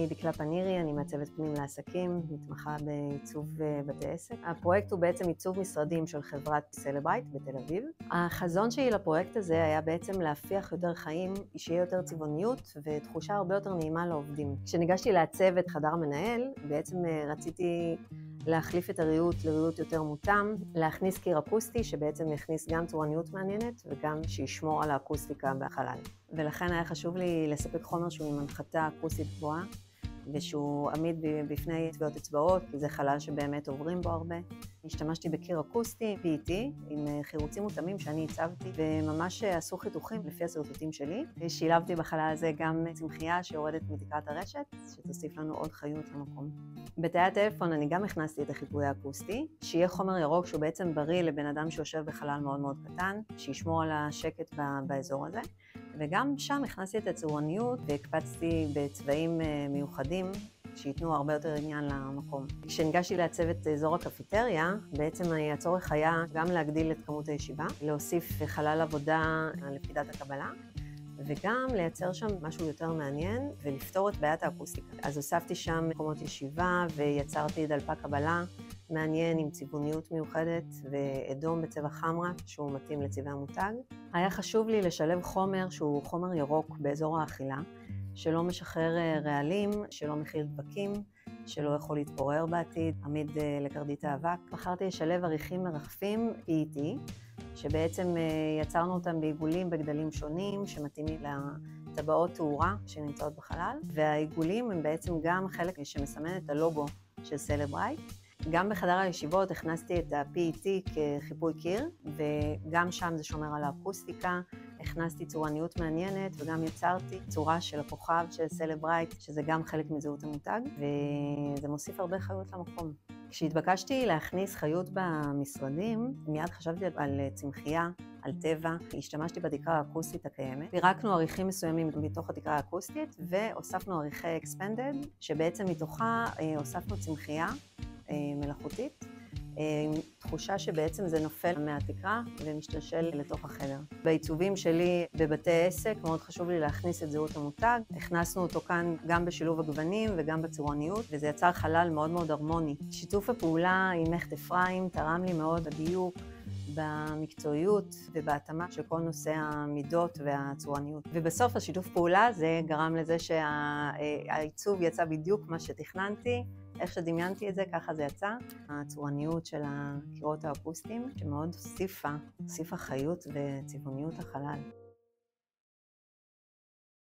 דקלה פנירי, אני מעצבת פנים לעסקים, מתמחה בעיצוב בתי עסק. הפרויקט הוא בעצם עיצוב משרדים של חברת סלברייט בתל אביב. החזון שלי לפרויקט הזה היה בעצם להפיח יותר חיים, שיהיה יותר צבעוניות ותחושה הרבה יותר נעימה לעובדים. כשניגשתי לעצב את חדר המנהל, בעצם רציתי להחליף את הריהוט לריהוט יותר מותאם, להכניס קיר אקוסטי שבעצם יכניס גם צורניות מעניינת וגם שישמור על האקוסטיקה בחלל. ולכן היה חשוב לי לספק חומר שהוא עם הנחתה אקוסטית גבוהה ושהוא עמיד בפני טביעות אצבעות, כי זה חלל שבאמת עוברים בו הרבה. השתמשתי בקיר אקוסטי, PET, עם חירוצים מותאמים שאני הצבתי, וממש עשו חיתוכים לפי הסרטוטים שלי. שילבתי בחלל הזה גם צמחייה שיורדת מתקרת הרשת, שתוסיף לנו עוד חיות למקום. בתאי הטלפון אני גם הכנסתי את החיפוי האקוסטי, שיהיה חומר ירוק שהוא בעצם בריא לבן אדם שיושב בחלל מאוד מאוד קטן, שישמור על השקט באזור הזה. וגם שם הכנסתי את הצורניות והקפצתי בצבעים מיוחדים שיתנו הרבה יותר עניין למקום. כשניגשתי לעצב את אזור הקפיטריה, בעצם הצורך היה גם להגדיל את כמות הישיבה, להוסיף חלל עבודה לפקידת הקבלה, וגם לייצר שם משהו יותר מעניין ולפתור את בעיית האקוסטיקה. אז הוספתי שם מקומות ישיבה ויצרתי דלפק קבלה מעניין עם צבעוניות מיוחדת ואדום בצבע חמרה שהוא מתאים לצבעי המותג. היה חשוב לי לשלב חומר שהוא חומר ירוק באזור האכילה, שלא משחרר רעלים, שלא מכיל דבקים, שלא יכול להתפורר בעתיד, עמיד לקרדית האבק. בחרתי לשלב עריכים מרחפים PET, שבעצם יצרנו אותם בעיגולים בגדלים שונים שמתאימים לטבעות תאורה שנמצאות בחלל, והעיגולים הם בעצם גם חלק שמסמן את הלוגו של סלברייט. גם בחדר הישיבות הכנסתי את ה-PET כחיפוי קיר, וגם שם זה שומר על האקוסטיקה. הכנסתי צורניות מעניינת וגם יצרתי צורה של הכוכב של סלברייט, שזה גם חלק מזהות המותג, וזה מוסיף הרבה חיות למקום. כשהתבקשתי להכניס חיות במשרדים, מיד חשבתי על צמחייה, על טבע. השתמשתי בתקרה האקוסטית הקיימת. פירקנו עריכים מסוימים מתוך התקרה האקוסטית, והוספנו עריכי אקספנדד, שבעצם מתוכה הוספנו צמחייה מלאכותית, עם תחושה שבעצם זה נופל מהתקרה ומשתלשל לתוך החדר. בעיצובים שלי בבתי עסק מאוד חשוב לי להכניס את זהות המותג. הכנסנו אותו כאן גם בשילוב הגוונים וגם בצורניות, וזה יצר חלל מאוד מאוד הרמוני. שיתוף הפעולה עם מכט אפרים תרם לי מאוד בדיוק, במקצועיות ובהתאמה של כל נושא המידות והצורניות. ובסוף השיתוף פעולה זה גרם לזה שהעיצוב יצא בדיוק מה שתכננתי, איך שדמיינתי את זה, ככה זה יצא. הצורניות של הקירות האקוסטיים שמאוד הוסיפה חיות וצבעוניות לחלל.